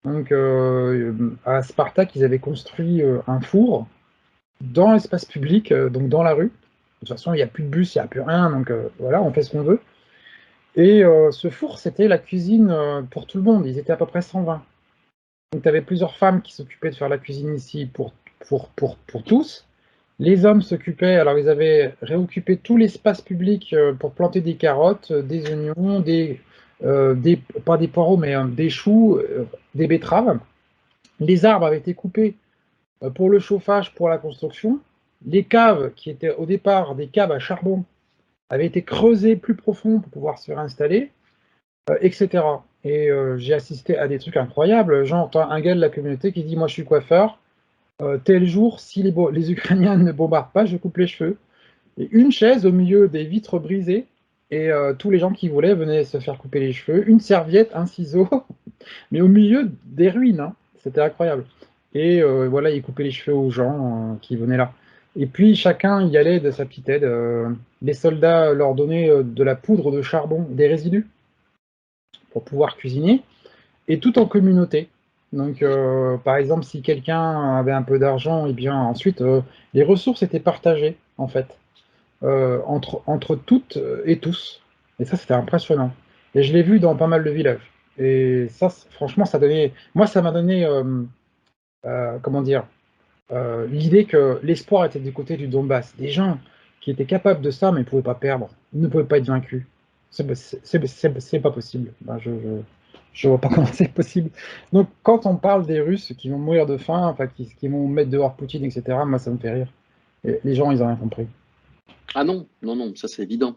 Donc, à Spartak, ils avaient construit un four dans l'espace public, donc dans la rue. De toute façon, il n'y a plus de bus, il n'y a plus rien, donc voilà, on fait ce qu'on veut. Et ce four, c'était la cuisine pour tout le monde. Ils étaient à peu près 120. Donc, tu avais plusieurs femmes qui s'occupaient de faire la cuisine ici pour tous. Les hommes s'occupaient, alors ils avaient réoccupé tout l'espace public pour planter des carottes, des oignons, pas des poireaux, mais des choux, des betteraves. Les arbres avaient été coupés pour le chauffage, pour la construction. Les caves, qui étaient au départ des caves à charbon, avaient été creusées plus profond pour pouvoir se réinstaller, etc. Et j'ai assisté à des trucs incroyables. J'entends un gars de la communauté qui dit: moi je suis coiffeur, tel jour, si les Ukrainiens ne bombardent pas, je coupe les cheveux. Et une chaise au milieu des vitres brisées, et tous les gens qui voulaient venaient se faire couper les cheveux, une serviette, un ciseau, mais au milieu des ruines, hein. C'était incroyable. Et voilà, ils coupaient les cheveux aux gens qui venaient là. Et puis chacun y allait de sa petite aide. Les soldats leur donnaient de la poudre de charbon, des résidus, pour pouvoir cuisiner, et tout en communauté. Donc, par exemple, si quelqu'un avait un peu d'argent, et bien ensuite, les ressources étaient partagées, en fait, entre toutes et tous. Et ça, c'était impressionnant. Et je l'ai vu dans pas mal de villages. Et ça, franchement, moi, ça m'a donné, comment dire, l'idée que l'espoir était du côté du Donbass. Des gens qui étaient capables de ça, mais ils ne pouvaient pas perdre. Ils ne pouvaient pas être vaincus. C'est pas possible. Ben, je vois pas comment c'est possible. Donc, quand on parle des Russes qui vont mourir de faim, enfin, qui vont mettre dehors Poutine, etc., moi, ça me fait rire. Et les gens, ils ont rien compris. Ah non, non, non, ça c'est évident.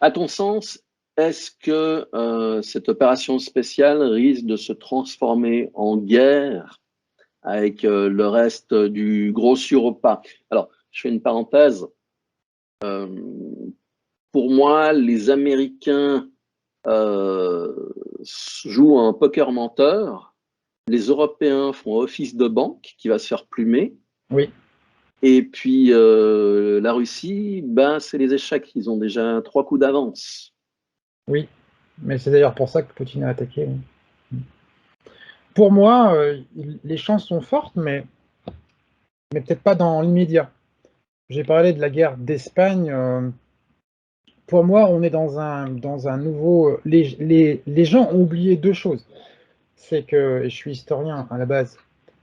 À ton sens, est-ce que cette opération spéciale risque de se transformer en guerre avec le reste du gros Europa? Alors, je fais une parenthèse. Euh, pour moi, les Américains euh, jouent un poker menteur. Les Européens font office de banque qui va se faire plumer. Oui, Et puis la Russie, ben, c'est les échecs. Ils ont déjà 3 coups d'avance. oui. Mais c'est d'ailleurs pour ça que Poutine a attaqué. Oui. Pour moi, les chances sont fortes, mais peut-être pas dans l'immédiat. J'ai parlé de la guerre d'Espagne. Pour moi, on est dans un nouveau. Les gens ont oublié deux choses. C'est que, et je suis historien à la base,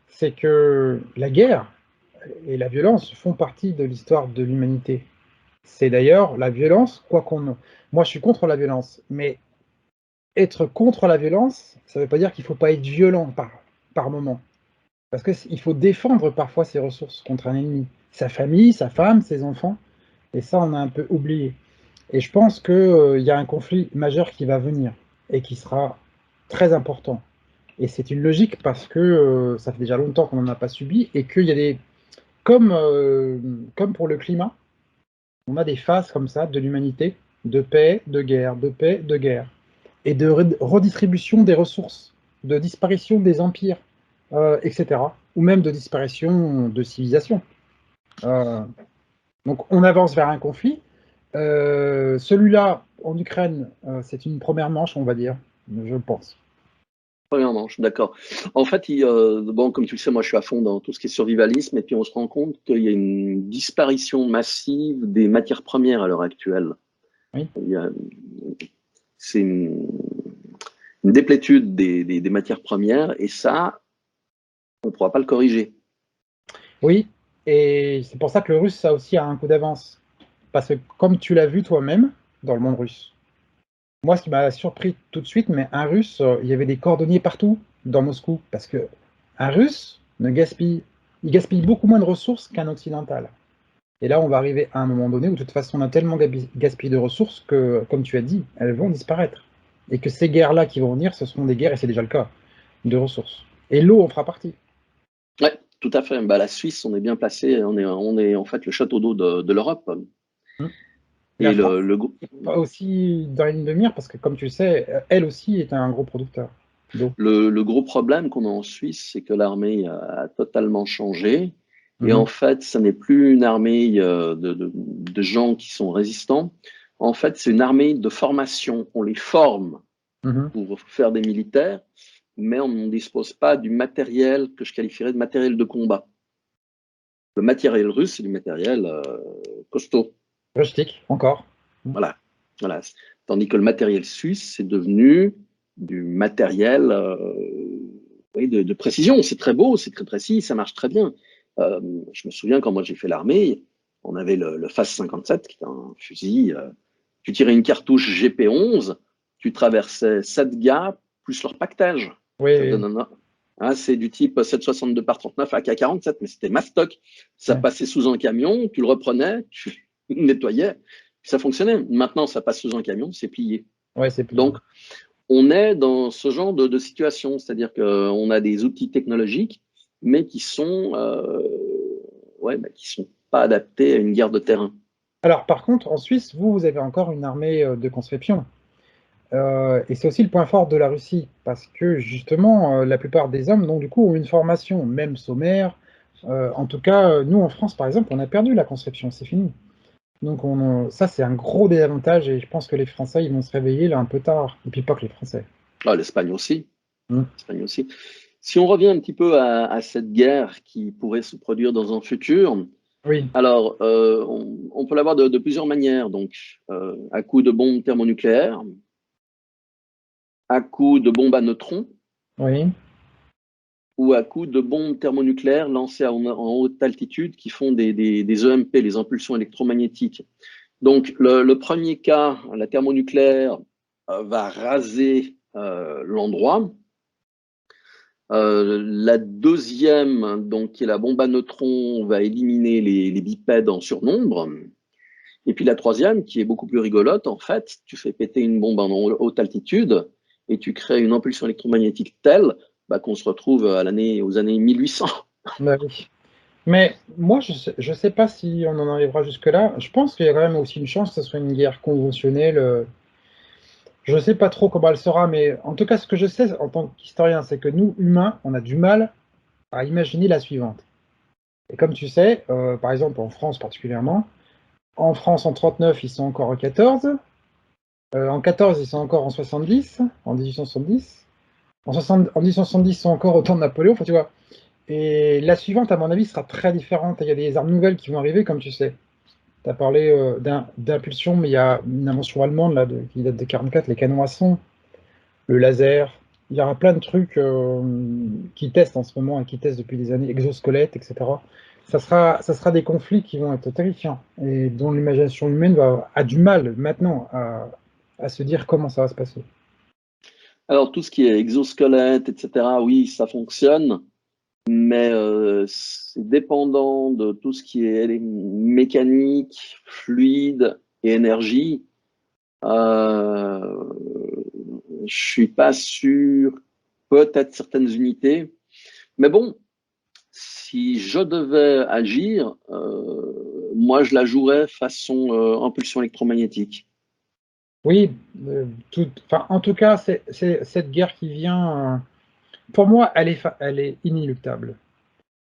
c'est que la guerre et la violence font partie de l'histoire de l'humanité. C'est d'ailleurs la violence, quoi qu'on. Moi, je suis contre la violence, mais être contre la violence, ça ne veut pas dire qu'il ne faut pas être violent par moment. Parce qu'il faut défendre parfois ses ressources contre un ennemi, sa famille, sa femme, ses enfants, et ça, on a un peu oublié. Et je pense qu'il y a un conflit majeur qui va venir et qui sera très important. Et c'est une logique parce que ça fait déjà longtemps qu'on n'en a pas subi et qu'il y a des. Comme pour le climat, on a des phases comme ça de l'humanité, de paix, de guerre, de paix, de guerre, et de redistribution des ressources, de disparition des empires, etc. Ou même de disparition de civilisations. Euh, donc on avance vers un conflit. Celui-là, en Ukraine, c'est une première manche, on va dire, je pense. Premièrement, je suis d'accord. En fait, bon, comme tu le sais, moi je suis à fond dans tout ce qui est survivalisme, et puis on se rend compte qu'il y a une disparition massive des matières premières à l'heure actuelle. Oui, Il y a- C'est une déplétude des matières premières, et ça, on ne pourra pas le corriger. oui, et c'est pour ça que le russe, ça aussi a un coup d'avance. Parce que comme tu l'as vu toi-même dans le monde russe, moi ce qui m'a surpris tout de suite, mais un russe, il y avait des cordonniers partout dans Moscou. Parce que un russe ne gaspille. ils gaspillent beaucoup moins de ressources qu'un occidental. Et là, on va arriver à un moment donné où, de toute façon, on a tellement gaspillé de ressources que, comme tu as dit, elles vont disparaître. Et que ces guerres-là qui vont venir, ce seront des guerres, et c'est déjà le cas, de ressources. Et l'eau en fera partie. Ouais, tout à fait. Bah, la Suisse, on est bien placé. On est en fait le château d'eau de l'Europe. Hein. Et la Et France le, n'est pas aussi dans la ligne de mire, parce que, comme tu le sais, elle aussi est un gros producteur d'eau. le gros problème qu'on a en Suisse, c'est que l'armée a totalement changé. Et en Mhm, fait, ce n'est plus une armée de gens qui sont résistants. En fait, c'est une armée de formation. On les forme mhm. pour faire des militaires, mais on ne dispose pas du matériel que je qualifierais de matériel de combat. Le matériel russe, c'est du matériel costaud. Rustique, encore. Voilà. Voilà. Tandis que le matériel suisse, c'est devenu du matériel oui, de précision. C'est très beau, c'est très précis, ça marche très bien. Euh, je me souviens quand moi j'ai fait l'armée, on avait le FAS 57, qui est un fusil. Tu tirais une cartouche GP11, tu traversais 7 gars plus leur pactage. Oui, Ça te oui, donne un. Hein, c'est du type 7,62 par 39 AK-47, mais c'était mastoc. Ça oui. passait sous un camion, tu le reprenais, tu le nettoyais, ça fonctionnait. Maintenant, ça passe sous un camion, c'est plié. Ouais, c'est plié. Donc, on est dans ce genre de situation, c'est-à-dire qu'on a des outils technologiques, mais qui sont, ouais, bah, qui sont pas adaptés à une guerre de terrain. Alors, par contre, en Suisse, vous avez encore une armée de conscription. Et c'est aussi le point fort de la Russie, parce que justement, la plupart des hommes, donc du coup, ont une formation, même sommaire. En tout cas, nous en France, par exemple, on a perdu la conscription, c'est fini. Donc ça, c'est un gros désavantage, et je pense que les Français, ils vont se réveiller là un peu tard. Et puis pas que les Français. Ah, l'Espagne aussi. Hmm. L'Espagne aussi. Si on revient un petit peu à cette guerre qui pourrait se produire dans un futur, Oui, alors on peut l'avoir de plusieurs manières, donc à coup de bombes thermonucléaires, à coup de bombes à neutrons, oui. ou à coup de bombes thermonucléaires lancées en haute altitude qui font des EMP, les impulsions électromagnétiques. Donc, le premier cas, la thermonucléaire, va raser l'endroit. La deuxième, donc, qui est la bombe à neutrons, va éliminer les bipèdes en surnombre. Et puis la troisième, qui est beaucoup plus rigolote, en fait, tu fais péter une bombe en haute altitude et tu crées une impulsion électromagnétique telle bah, qu'on se retrouve aux années 1800. Bah oui. Mais moi, je sais pas si on en arrivera jusque-là. Je pense qu'il y a quand même aussi une chance que ce soit une guerre conventionnelle. Je ne sais pas trop comment elle sera, mais en tout cas, ce que je sais en tant qu'historien, c'est que nous, humains, on a du mal à imaginer la suivante. Et comme tu sais, par exemple en France particulièrement, en France en 39, ils sont encore en 14, en 14, ils sont encore en 70, en 1870, en 1870, ils sont encore au temps de Napoléon, enfin tu vois. Et la suivante, à mon avis, sera très différente. Il y a des armes nouvelles qui vont arriver, comme tu sais. Tu as parlé d'impulsion, mais il y a une invention allemande là, qui date de 44, les canons à son, le laser. Il y aura plein de trucs qui testent en ce moment et qui testent depuis des années, exosquelettes, etc. Ça sera des conflits qui vont être terrifiants et dont l'imagination humaine a du mal maintenant à se dire comment ça va se passer. Alors, tout ce qui est exosquelette, etc., oui, ça fonctionne, mais c'est dépendant de tout ce qui est mécanique, fluide et énergie. Euh, je suis pas sûr, peut-être certaines unités, mais bon, si je devais agir, moi je la jouerais façon impulsion électromagnétique. Oui, enfin, en tout cas, cette guerre qui vient, pour moi, elle est inéluctable.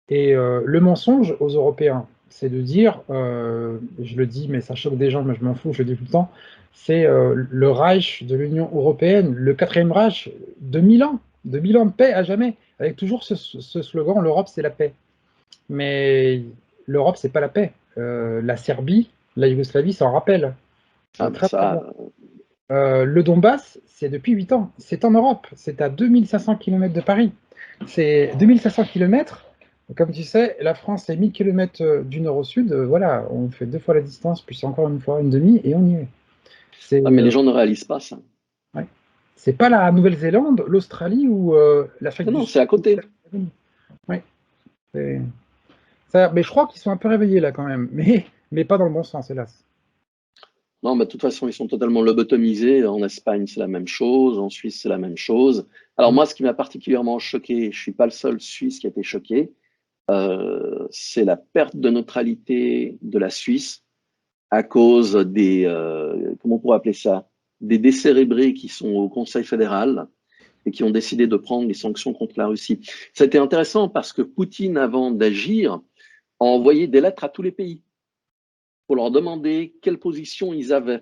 Et le mensonge aux Européens, c'est de dire, je le dis, mais ça choque des gens, mais je m'en fous, je le dis tout le temps, c'est le Reich de l'Union européenne, le quatrième Reich de 1000 ans de paix à jamais, avec toujours ce slogan, l'Europe c'est la paix. Mais l'Europe c'est pas la paix. La Serbie, la Yougoslavie s'en rappelle. Ah, mais Très très ça, bien. Le Donbass, c'est depuis 8 ans. C'est en Europe. C'est à 2500 km de Paris. C'est 2500 km. Comme tu sais, la France est 1000 km du nord au sud. Voilà, on fait 2 fois la distance, puis c'est encore une fois une demi, et on y est. C'est ah, mais les gens ne réalisent pas ça. ouais. C'est pas la Nouvelle-Zélande, l'Australie ou l'Afrique Non, du non, Sud. c'est à côté. Ouais, c'est- Mais je crois qu'ils sont un peu réveillés là quand même, mais pas dans le bon sens, hélas. Non, mais de toute façon, ils sont totalement lobotomisés. En Espagne, c'est la même chose. En Suisse, c'est la même chose. Alors Mm. moi, ce qui m'a particulièrement choqué, je suis pas le seul Suisse qui a été choqué, c'est la perte de neutralité de la Suisse à cause des, comment on pourrait appeler ça, des décérébrés qui sont au Conseil fédéral et qui ont décidé de prendre des sanctions contre la Russie. C'était intéressant parce que Poutine, avant d'agir, a envoyé des lettres à tous les pays pour leur demander quelle position ils avaient.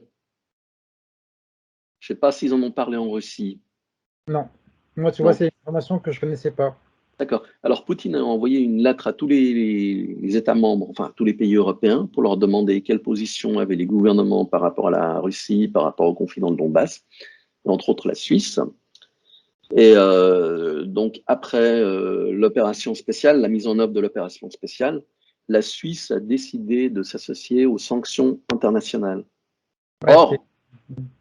Je ne sais pas s'ils en ont parlé en Russie. Non. Moi, tu vois, Non. c'est une information que je connaissais pas. D'accord. Alors, Poutine a envoyé une lettre à tous les États membres, enfin tous les pays européens, pour leur demander quelle position avaient les gouvernements par rapport à la Russie, par rapport au conflit dans le Donbass, entre autres la Suisse. Et donc, après l'opération spéciale, la mise en œuvre de l'opération spéciale, la Suisse a décidé de s'associer aux sanctions internationales. Ouais, Or,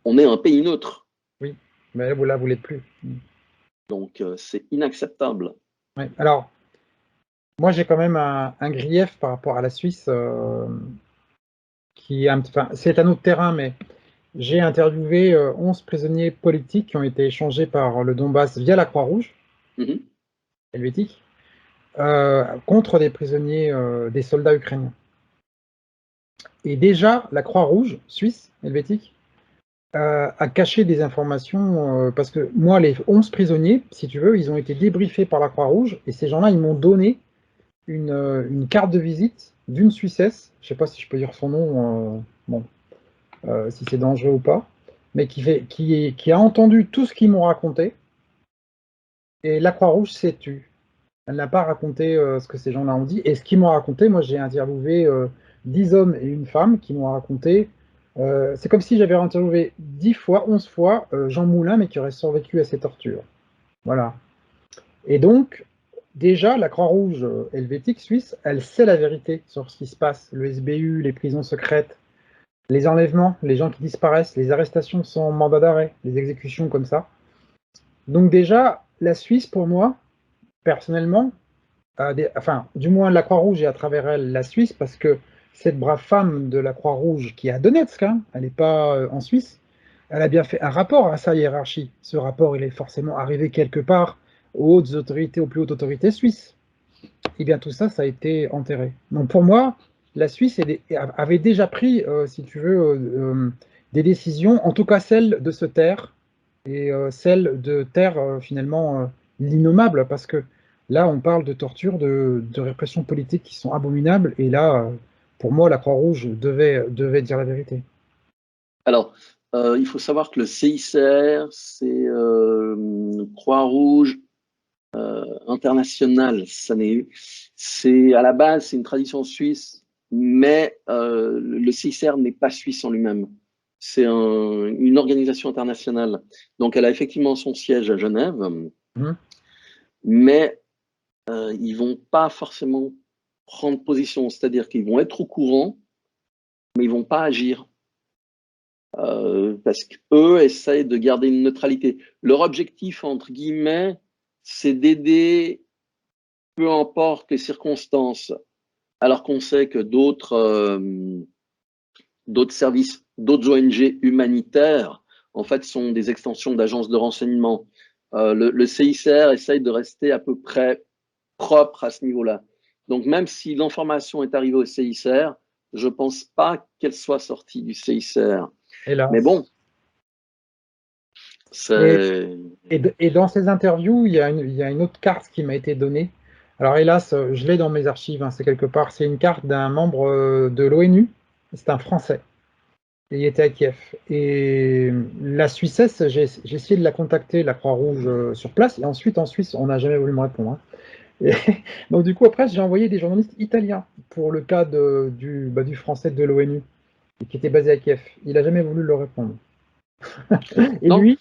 on est un pays neutre, oui, mais là, vous l'êtes plus. donc c'est inacceptable. Ouais. Alors, moi, j'ai quand même un grief par rapport à la Suisse, qui est enfin, c'est un autre terrain, mais j'ai interviewé 11 prisonniers politiques qui ont été échangés par le Donbass via la Croix-Rouge Mhm. helvétique, contre des prisonniers, des soldats ukrainiens. Et déjà, la Croix-Rouge suisse helvétique a caché des informations, parce que moi, les 11 prisonniers, si tu veux, ils ont été débriefés par la Croix-Rouge, et ces gens-là, ils m'ont donné une carte de visite d'une Suissesse, je ne sais pas si je peux dire son nom, bon, si c'est dangereux ou pas, mais qui a entendu tout ce qu'ils m'ont raconté, et la Croix-Rouge s'est tue. Elle n'a pas raconté ce que ces gens-là ont dit, et ce qu'ils m'ont raconté, moi j'ai interviewé 10 hommes et une femme qui m'ont raconté, c'est comme si j'avais interviewé 10 fois, 11 fois Jean Moulin, mais qui aurait survécu à ces tortures. Voilà. Et donc, déjà, la Croix-Rouge helvétique suisse, elle sait la vérité sur ce qui se passe. Le SBU, les prisons secrètes, les enlèvements, les gens qui disparaissent, les arrestations sans mandat d'arrêt, les exécutions comme ça. Donc déjà, la Suisse, pour moi, personnellement, enfin, du moins la Croix-Rouge et à travers elle, la Suisse, parce que cette brave femme de la Croix-Rouge qui est à Donetsk, hein, elle n'est pas en Suisse, elle a bien fait un rapport à sa hiérarchie. Ce rapport, il est forcément arrivé quelque part aux hautes autorités, aux plus hautes autorités suisses. Et bien tout ça, ça a été enterré. Donc pour moi, la Suisse avait déjà pris, si tu veux, des décisions, en tout cas celle de se taire, et celle de taire finalement l'innommable, parce que là, on parle de torture, de répression politique qui sont abominables, et là, pour moi, la Croix-Rouge devait dire la vérité. Alors, il faut savoir que le CICR, c'est Croix-Rouge internationale. C'est à la base, c'est une tradition suisse, mais le CICR n'est pas suisse en lui-même. C'est une organisation internationale. Donc, elle a effectivement son siège à Genève, Mhm. mais ils vont pas forcément prendre position. C'est-à-dire qu'ils vont être au courant, mais ils vont pas agir. Parce qu'eux essayent de garder une neutralité. Leur objectif, entre guillemets, c'est d'aider, peu importe les circonstances, alors qu'on sait que d'autres services, d'autres ONG humanitaires, en fait, sont des extensions d'agences de renseignement. Le CICR essaye de rester à peu près propre à ce niveau-là. Donc, même si l'information est arrivée au CICR, je ne pense pas qu'elle soit sortie du CICR. Mais Hélas. bon, Et, c'est... et dans ces interviews, il y a une autre carte qui m'a été donnée. Alors hélas, je l'ai dans mes archives, hein, c'est quelque part. C'est une carte d'un membre de l'ONU. C'est un Français. Et il était à Kiev. Et la Suissesse, j'ai essayé de la contacter, la Croix-Rouge, sur place. Et ensuite, en Suisse, on n'a jamais voulu me répondre, hein. Et donc du coup, après, j'ai envoyé des journalistes italiens pour le cas du Français de l'ONU, qui était basé à Kiev. Il n'a jamais voulu leur répondre. Et Non, lui,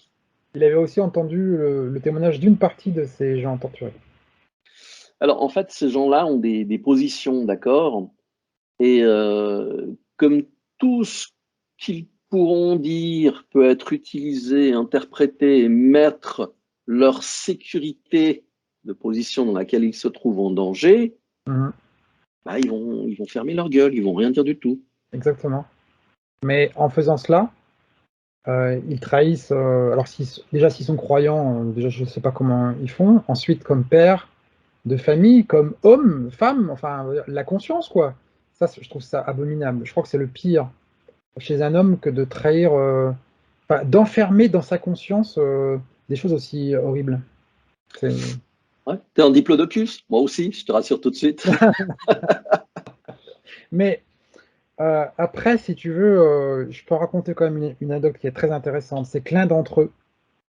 il avait aussi entendu le témoignage d'une partie de ces gens torturés. alors en fait, ces gens-là ont des positions, d'accord, et comme tout ce qu'ils pourront dire peut être utilisé, interprété et mettre leur sécurité de position dans laquelle ils se trouvent en danger, Mhm. bah, ils vont fermer leur gueule, ils vont rien dire du tout. Exactement. Mais en faisant cela, ils trahissent, alors déjà s'ils sont croyants, déjà je ne sais pas comment ils font. Ensuite comme père de famille, comme homme, femme, enfin la conscience quoi. Ça, je trouve ça abominable. Je crois que c'est le pire chez un homme que de trahir, enfin d'enfermer dans sa conscience, des choses aussi horribles. C'est Ouais, tu es en diplodocus? Moi aussi, je te rassure tout de suite. mais après si tu veux, je peux raconter quand même une anecdote qui est très intéressante. C'est que l'un d'entre eux,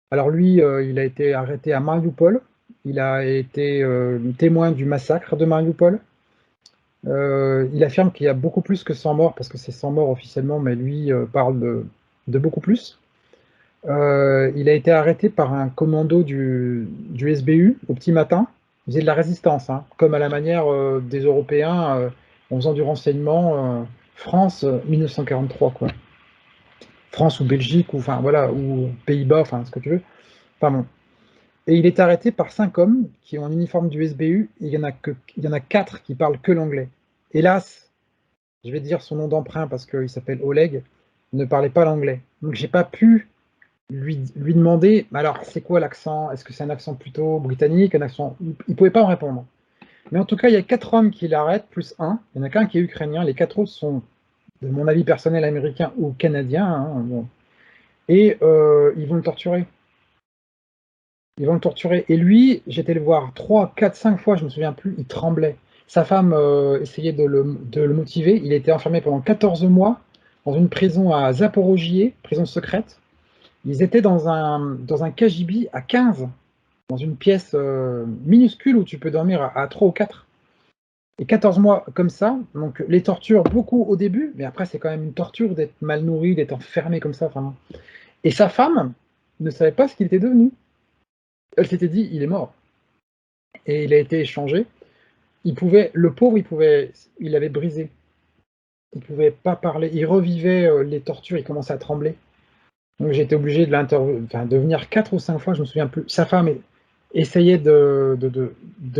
alors lui, il a été arrêté à Mariupol. Il a été, témoin du massacre de Mariupol. Il affirme qu'il y a beaucoup plus que 100 morts, parce que c'est 100 morts officiellement, mais lui, parle de beaucoup plus. Il a été arrêté par un commando du SBU au petit matin. Il faisait de la résistance, hein, comme à la manière, des Européens, en faisant du renseignement, France, 1943 quoi. France ou Belgique ou enfin voilà, ou Pays-Bas, enfin ce que tu veux. Enfin bon. Et il est arrêté par 5 hommes qui ont un uniforme du SBU, et il y en a 4 qui parlent que l'anglais. Hélas, je vais dire son nom d'emprunt parce qu'il s'appelle Oleg, il ne parlait pas l'anglais. Donc j'ai pas pu lui demander, alors c'est quoi l'accent? Est-ce que c'est un accent plutôt britannique, un accent. Il pouvait pas me répondre. Mais en tout cas, il y a 4 hommes qui l'arrêtent, plus un. Il y en a qu'un qui est ukrainien, les 4 autres sont, de mon avis personnel, américains ou canadiens, hein, bon. Et ils vont le torturer. Ils vont le torturer. Et lui, j'étais le voir 3, 4, 5 fois, je me souviens plus, il tremblait. Sa femme essayait de le motiver. Il a été enfermé pendant 14 mois dans une prison à Zaporojié, prison secrète. Ils étaient dans un KGB à 15, dans une pièce minuscule où tu peux dormir à 3 ou 4. Et 14 mois comme ça, donc les tortures, beaucoup au début, mais après c'est quand même une torture d'être mal nourri, d'être enfermé comme ça. Enfin, et sa femme ne savait pas ce qu'il était devenu. Elle s'était dit, il est mort. Et il a été échangé. Le pauvre, il avait brisé. Il pouvait pas parler. Il revivait les tortures, il commençait à trembler. Donc j'ai été obligé de venir 4 ou 5 fois, je me souviens plus. Sa femme essayait de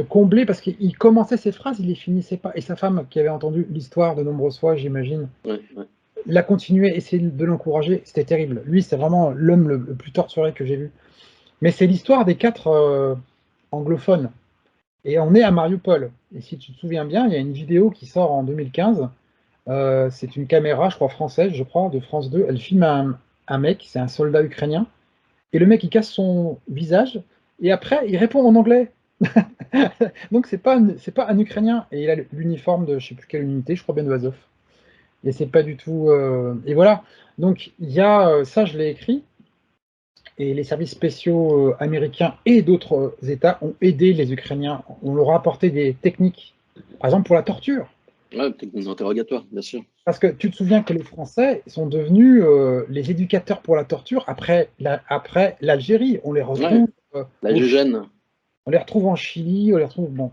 combler parce qu'il commençait ses phrases, il les finissait pas. Et sa femme, qui avait entendu l'histoire de nombreuses fois, j'imagine, Ouais, ouais. l'a continué, essayé de l'encourager. C'était terrible. Lui, c'est vraiment l'homme le plus torturé que j'ai vu. Mais c'est l'histoire des 4 anglophones. Et on est à Mariupol. Et si tu te souviens bien, il y a une vidéo qui sort en 2015. C'est une caméra, je crois française, je crois, de France 2. Elle filme un mec, c'est un soldat ukrainien. Et le mec, il casse son visage. Et après, il répond en anglais. Donc, c'est pas un Ukrainien. Et il a l'uniforme de je sais plus quelle unité, je crois bien de Azov. Et c'est pas du tout. Et voilà. Donc, il y a ça, je l'ai écrit. Et les services spéciaux américains et d'autres États ont aidé les Ukrainiens. On leur a apporté des techniques, par exemple pour la torture. Ouais, technique d'interrogatoire, bien sûr. Parce que tu te souviens que les Français sont devenus les éducateurs pour la torture après l'Algérie. On les Ouais, retrouve la Gégène. on les retrouve en Chili, on les retrouve. Bon,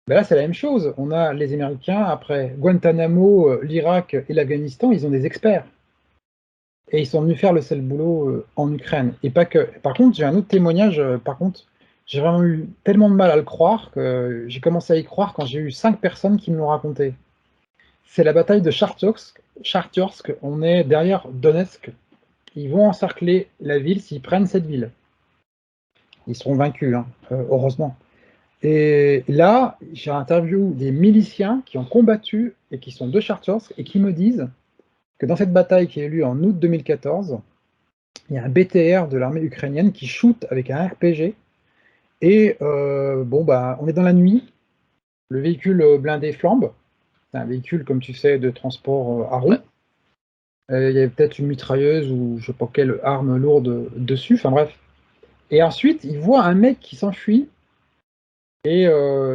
ben là c'est la même chose. On a les Américains après Guantanamo, l'Irak et l'Afghanistan, ils ont des experts. Et ils sont venus faire le sale boulot en Ukraine. Et pas que. Par contre, j'ai un autre témoignage. Par contre, j'ai vraiment eu tellement de mal à le croire que j'ai commencé à y croire quand j'ai eu 5 personnes qui me l'ont raconté. C'est la bataille de Chartiorsk. Chartiorsk, on est derrière Donetsk. Ils vont encercler la ville s'ils prennent cette ville. Ils seront vaincus, hein, heureusement. Et là, j'ai interviewé des miliciens qui ont combattu et qui sont de Chartiorsk et qui me disent que dans cette bataille qui a eu lieu en août 2014, il y a un BTR de l'armée ukrainienne qui shoot avec un RPG. Et bon, bah, on est dans la nuit. Le véhicule blindé flambe. C'est un véhicule, comme tu sais, de transport à roues. Ouais. Il y avait peut-être une mitrailleuse ou je sais pas quelle arme lourde dessus. Enfin bref. Et ensuite, il voit un mec qui s'enfuit. Et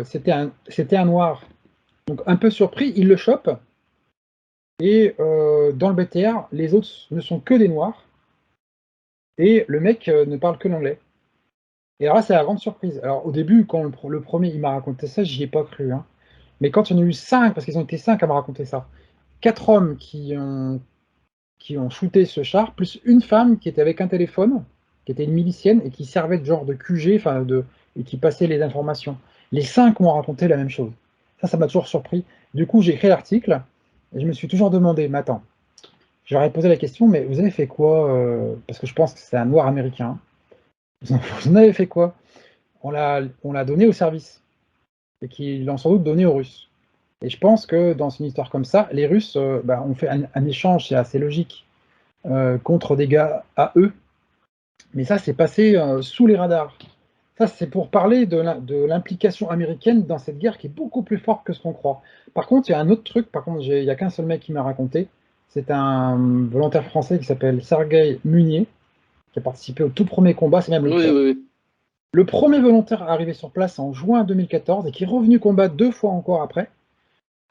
c'était un noir. Donc un peu surpris, il le chope. Et dans le BTR, les autres ne sont que des noirs. Et le mec ne parle que l'anglais. Et alors là, c'est la grande surprise. Alors au début, quand le premier il m'a raconté ça, j'y ai pas cru, hein. Mais quand il y en a eu 5, parce qu'ils ont été 5 à me raconter ça, 4 hommes qui ont shooté ce char, plus une femme qui était avec un téléphone, qui était une milicienne et qui servait de genre de QG, et qui passait les informations. Les 5 m'ont raconté la même chose. Ça m'a toujours surpris. Du coup, j'ai écrit l'article et je me suis toujours demandé, mais attends, je leur ai posé la question, mais vous avez fait quoi parce que je pense que c'est un noir américain. Vous en avez fait quoi? On l'a donné au service et qu'ils l'ont sans doute donné aux Russes. Et je pense que dans une histoire comme ça, les Russes ont fait un échange, c'est assez logique, contre des gars à eux. Mais ça, c'est passé sous les radars. Ça, c'est pour parler de l'implication américaine dans cette guerre qui est beaucoup plus forte que ce qu'on croit. Par contre, il y a un autre truc, par contre, il n'y a qu'un seul mec qui m'a raconté. C'est un volontaire français qui s'appelle Sergueï Munier, qui a participé au tout premier combat, c'est même Oui, oui, oui. le premier volontaire arrivé sur place en juin 2014 et qui est revenu combattre 2 fois encore après,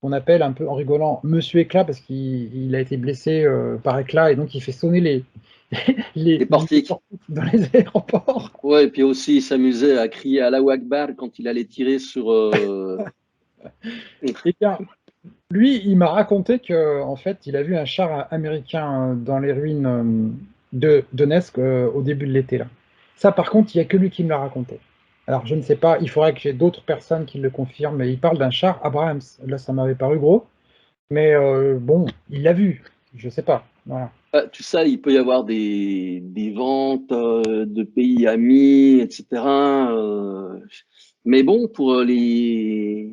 qu'on appelle un peu en rigolant Monsieur Éclat parce qu'il a été blessé par éclat et donc il fait sonner Les les portiques. dans les aéroports. Ouais, et puis aussi, il s'amusait à crier Allahu Akbar quand il allait tirer sur. Et bien, lui, il m'a raconté que en fait, il a vu un char américain dans les ruines de Donetsk au début de l'été là. Ça, par contre, il n'y a que lui qui me l'a raconté. Alors, je ne sais pas, il faudrait que j'ai d'autres personnes qui le confirment, mais il parle d'un char Abrams. Là, ça m'avait paru gros, mais bon, il l'a vu. Je sais pas. Voilà. Tu sais, il peut y avoir des ventes de pays amis, etc. Mais bon, pour les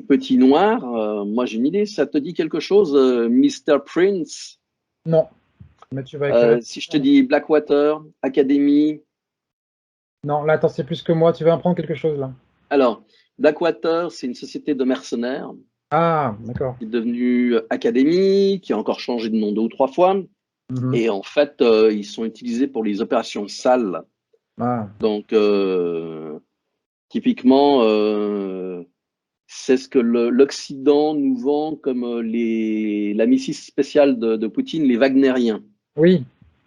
petits noirs, moi j'ai une idée. Ça te dit quelque chose, Mr. Prince? Non, mais tu vas éclairer. Si je te dis Blackwater, Academy. Non, là, attends, c'est plus que moi. Tu vas apprendre quelque chose là. Alors, Blackwater, c'est une société de mercenaires Ah, d'accord. qui est devenue Academy, qui a encore changé de nom 2 ou 3 fois. Mhm. Et en fait, ils sont utilisés pour les opérations sales. Ah, Donc, typiquement, c'est ce que l'Occident nous vend comme la mission spéciale de Poutine, les Wagnériens. oui,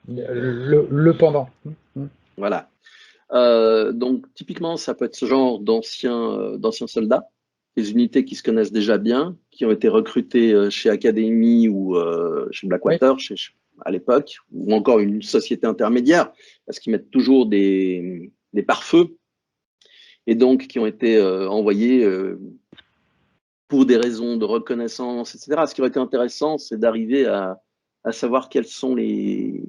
le pendant. Mhm. Voilà. Donc, typiquement, ça peut être ce genre d'anciens soldats, des unités qui se connaissent déjà bien, qui ont été recrutées chez Academy ou chez Oui, Blackwater à l'époque, ou encore une société intermédiaire, parce qu'ils mettent toujours des pare-feux, et donc qui ont été envoyés pour des raisons de reconnaissance, etc. Ce qui aurait été intéressant, c'est d'arriver à savoir quelles sont les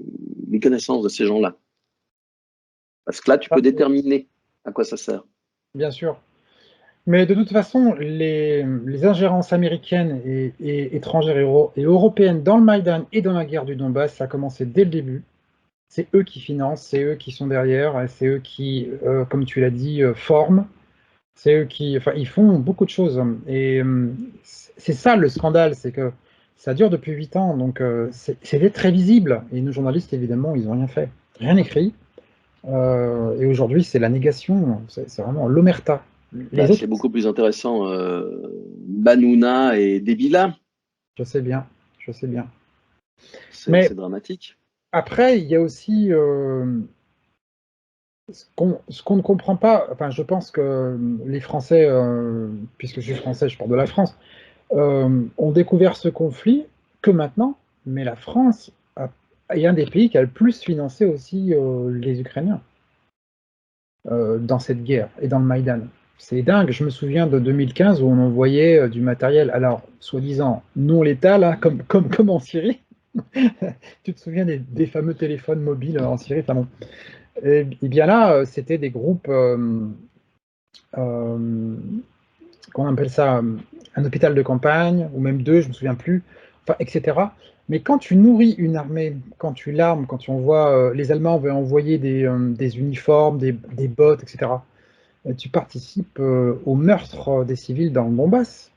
connaissances de ces gens-là. Parce que là, tu ah, peux déterminer à quoi ça sert. bien sûr. Mais de toute façon, les ingérences américaines et étrangères et européennes dans le Maïdan et dans la guerre du Donbass, ça a commencé dès le début. C'est eux qui financent, c'est eux qui sont derrière, et c'est eux qui, comme tu l'as dit, forment. C'est eux qui, enfin, ils font beaucoup de choses. Et c'est ça le scandale, c'est que ça dure depuis 8 ans, donc c'était très visible. Et nos journalistes, évidemment, ils n'ont rien fait, rien écrit. Et aujourd'hui, c'est la négation, c'est vraiment l'omerta. Bah, Les autres, c'est beaucoup plus intéressant, Banuna et Debila. je sais bien, je sais bien. C'est Mais dramatique. après, il y a aussi ce qu'on ne comprend pas. Enfin, je pense que les Français, puisque je suis français, je parle de la France, ont découvert ce conflit que maintenant, mais la France est un des pays qui a le plus financé aussi les Ukrainiens dans cette guerre et dans le Maïdan. C'est dingue, je me souviens de 2015 où on envoyait du matériel, alors soi-disant non létal, hein, comme en Syrie. Tu te souviens des fameux téléphones mobiles en Syrie, enfin bon. Et bien là, c'était des groupes, euh, qu'on appelle ça, un hôpital de campagne, ou même deux, je me souviens plus, enfin, etc. Mais quand tu nourris une armée, quand tu l'armes, quand tu envoies, les Allemands avaient envoyé des uniformes, des bottes, etc. Tu participes au meurtre des civils dans le Donbass.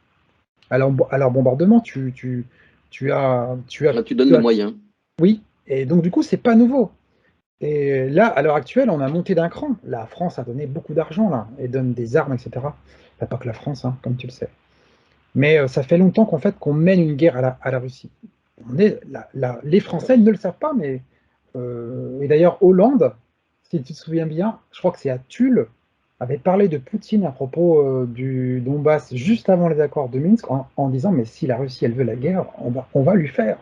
À leur bombardement, Là, tu donnes les moyens. oui, et donc du coup, c'est pas nouveau. Et là, à l'heure actuelle, on a monté d'un cran. La France a donné beaucoup d'argent là et donne des armes, etc. Enfin, pas que la France, hein, comme tu le sais. Mais ça fait longtemps qu'en fait qu'on mène une guerre à la Russie. Les Français ne le savent pas, mais et d'ailleurs Hollande, si tu te souviens bien, je crois que c'est à Tulle, avait parlé de Poutine à propos du Donbass juste avant les accords de Minsk en disant mais si la Russie elle veut la guerre, on va lui faire.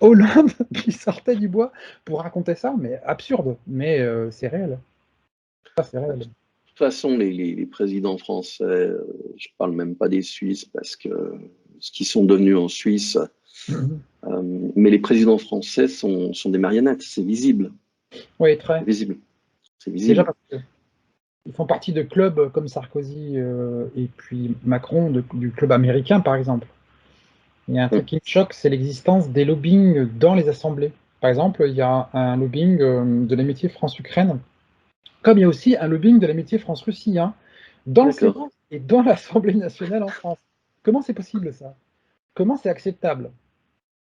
Hollande qui sortait du bois pour raconter ça, mais absurde, mais c'est réel. Ça, c'est réel. toute façon, les présidents français, je parle même pas des Suisses parce que ce qu'ils sont devenus en Suisse, mais les présidents français sont des marionnettes, c'est visible. Oui, très. C'est visible. C'est Déjà visible. parce qu'ils font partie de clubs comme Sarkozy et puis Macron, du club américain par exemple. Il y a un truc qui me choque, c'est l'existence des lobbying dans les assemblées. Par exemple, il y a un lobbying de l'amitié France-Ukraine, comme il y a aussi un lobbying de l'amitié France-Russie, hein, dans le Sénat D'accord. et dans l'Assemblée nationale en France. Comment c'est possible ça? Comment c'est acceptable?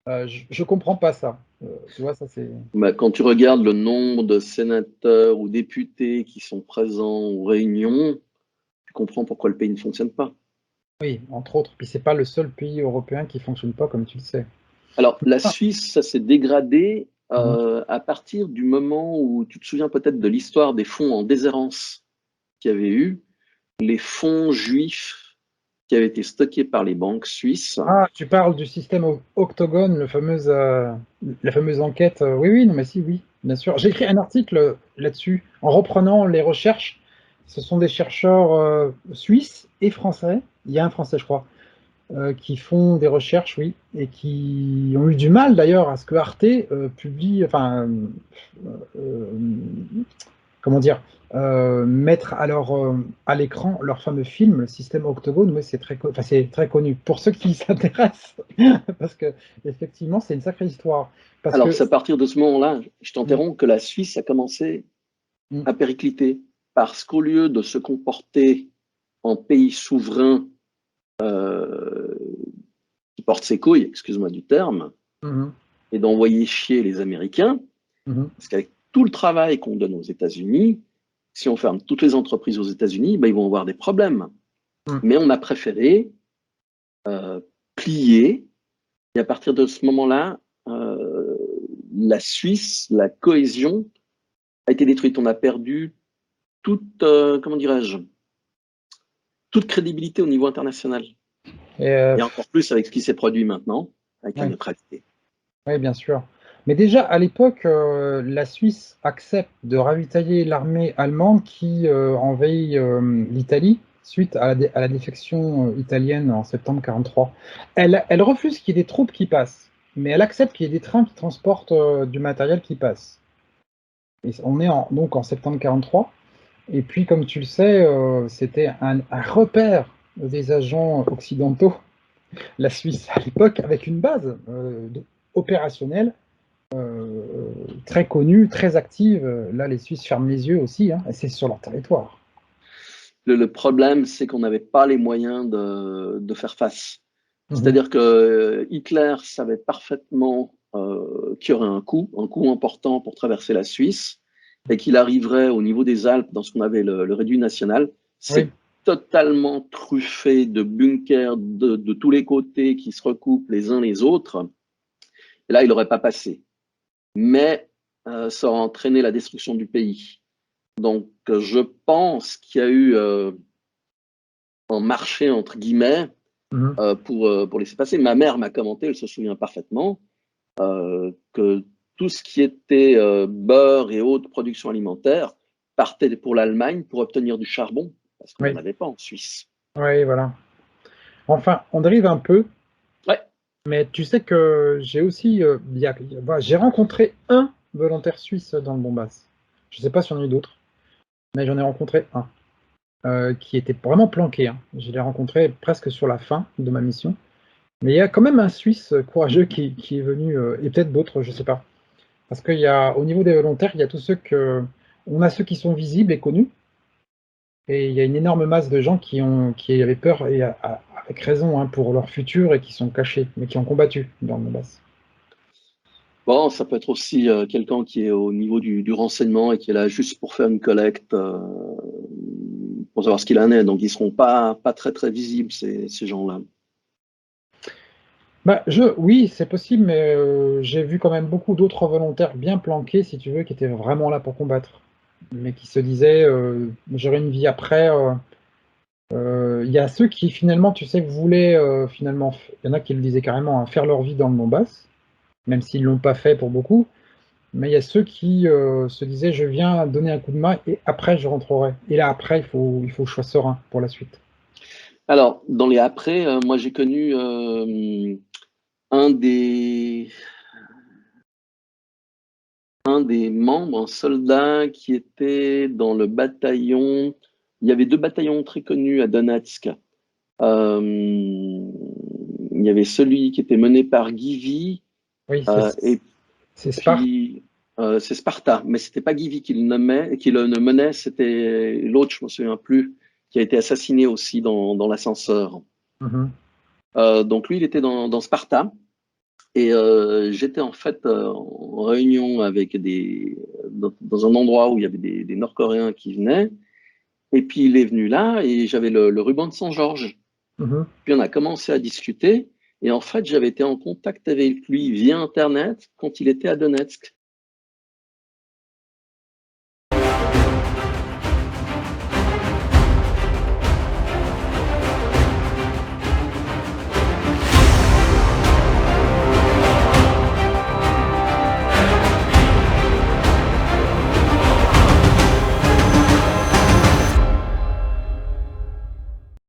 Je ne comprends pas ça. Tu vois, ça c'est. Bah, quand tu regardes le nombre de sénateurs ou députés qui sont présents aux réunions, tu comprends pourquoi le pays ne fonctionne pas. Oui, entre autres. Puis c'est pas le seul pays européen qui fonctionne pas comme tu le sais. Alors, la Ah. Suisse, ça s'est dégradé Mhm. à partir du moment où tu te souviens peut-être de l'histoire des fonds en déshérence qu'il y avait eu, les fonds juifs qui avaient été stockés par les banques suisses. Ah, tu parles du système Octogone, la fameuse enquête. Oui, oui, non, mais si, oui, bien sûr. J'ai écrit un article là-dessus en reprenant les recherches. Ce sont des chercheurs suisses et français. Il y a un français, je crois, qui font des recherches, oui, et qui ont eu du mal d'ailleurs à ce que Arte publie, enfin, euh, comment dire, mettre à l'écran leur fameux film, le système Octogone. Oui, c'est très connu pour ceux qui s'intéressent, parce que effectivement, c'est une sacrée histoire. Parce Alors, que c'est à partir de ce moment-là, je Mm, t'interromps, que la Suisse a commencé mm, à péricliter. Parce qu'au lieu de se comporter en pays souverain euh, qui porte ses couilles, excuse-moi du terme, mhm, et d'envoyer chier les Américains, mhm, parce qu'avec tout le travail qu'on donne aux États-Unis, si on ferme toutes les entreprises aux États-Unis, ben, ils vont avoir des problèmes. mm. Mais on a préféré plier, et à partir de ce moment-là, la Suisse, la cohésion a été détruite. On a perdu toute, comment dirais-je, toute crédibilité au niveau international. Et, Et encore plus avec ce qui s'est produit maintenant, avec la ouais, neutralité. ouais, bien sûr. Mais déjà, à l'époque, la Suisse accepte de ravitailler l'armée allemande qui envahit l'Italie suite à la défection italienne en septembre 43. Elle refuse qu'il y ait des troupes qui passent, mais elle accepte qu'il y ait des trains qui transportent du matériel qui passe. Et on est donc en septembre 43. Et puis, comme tu le sais, c'était un repère des agents occidentaux, la Suisse à l'époque, avec une base opérationnelle très connue, très active. Là, les Suisses ferment les yeux aussi, hein, et c'est sur leur territoire. Le problème, c'est qu'on n'avait pas les moyens de faire face. Mhm, C'est-à-dire que Hitler savait parfaitement qu'il y aurait un coup important pour traverser la Suisse, et qu'il arriverait au niveau des Alpes dans ce qu'on avait le réduit national. oui. C'est totalement truffé de bunkers de tous les côtés qui se recoupent les uns les autres. Et là, il n'aurait pas passé. Mais ça aurait entraîné la destruction du pays. Donc, je pense qu'il y a eu un marché, entre guillemets, Mhm. pour laisser passer. Ma mère m'a commenté, elle se souvient parfaitement, que tout ce qui était beurre et autres productions alimentaires partait pour l'Allemagne pour obtenir du charbon, parce qu'on n'en Oui, avait pas en Suisse. oui, voilà. Enfin, on dérive un peu, Ouais, mais tu sais que j'ai aussi, voilà, j'ai rencontré un volontaire suisse dans le Donbass. Je ne sais pas s'il y en a eu d'autres, mais j'en ai rencontré un qui était vraiment planqué, hein. Je l'ai rencontré presque sur la fin de ma mission. Mais il y a quand même un Suisse courageux qui est venu, et peut-être d'autres, je ne sais pas. Parce qu'il y a, au niveau des volontaires, il y a tous ceux on a ceux qui sont visibles et connus, et il y a une énorme masse de gens qui avaient peur, et avec raison, hein, pour leur futur et qui sont cachés, mais qui ont combattu dans le Donbass. bon, ça peut être aussi quelqu'un qui est au niveau du renseignement et qui est là juste pour faire une collecte, pour savoir ce qu'il en est. Donc, ils ne seront pas très, très visibles, ces gens-là. Bah, oui, c'est possible, mais j'ai vu quand même beaucoup d'autres volontaires bien planqués, si tu veux, qui étaient vraiment là pour combattre, mais qui se disaient, j'aurai une vie après. Il y a ceux qui finalement, tu sais, voulaient finalement, il y en a qui le disaient carrément, hein, faire leur vie dans le Donbass, même s'ils ne l'ont pas fait pour beaucoup. Mais il y a ceux qui se disaient: «Je viens donner un coup de main et après je rentrerai». Et là, après, il faut que je sois serein pour la suite. Alors, dans les après, moi j'ai connu un des, un des membres, un soldat qui était dans le bataillon. Il y avait deux bataillons très connus à Donetsk. Il y avait celui qui était mené par Givy, Oui, et c'est Sparte. puis c'est Sparta, mais c'était pas Givy qui le menait, c'était l'autre, je me souviens plus, qui a été assassiné aussi dans l'ascenseur. Mmh. Donc lui, il était dans Sparta. Et j'étais en fait en réunion avec dans un endroit où il y avait des Nord-Coréens qui venaient. Et puis il est venu là et j'avais le ruban de Saint-Georges. Mmh. Puis on a commencé à discuter. Et en fait, j'avais été en contact avec lui via Internet quand il était à Donetsk.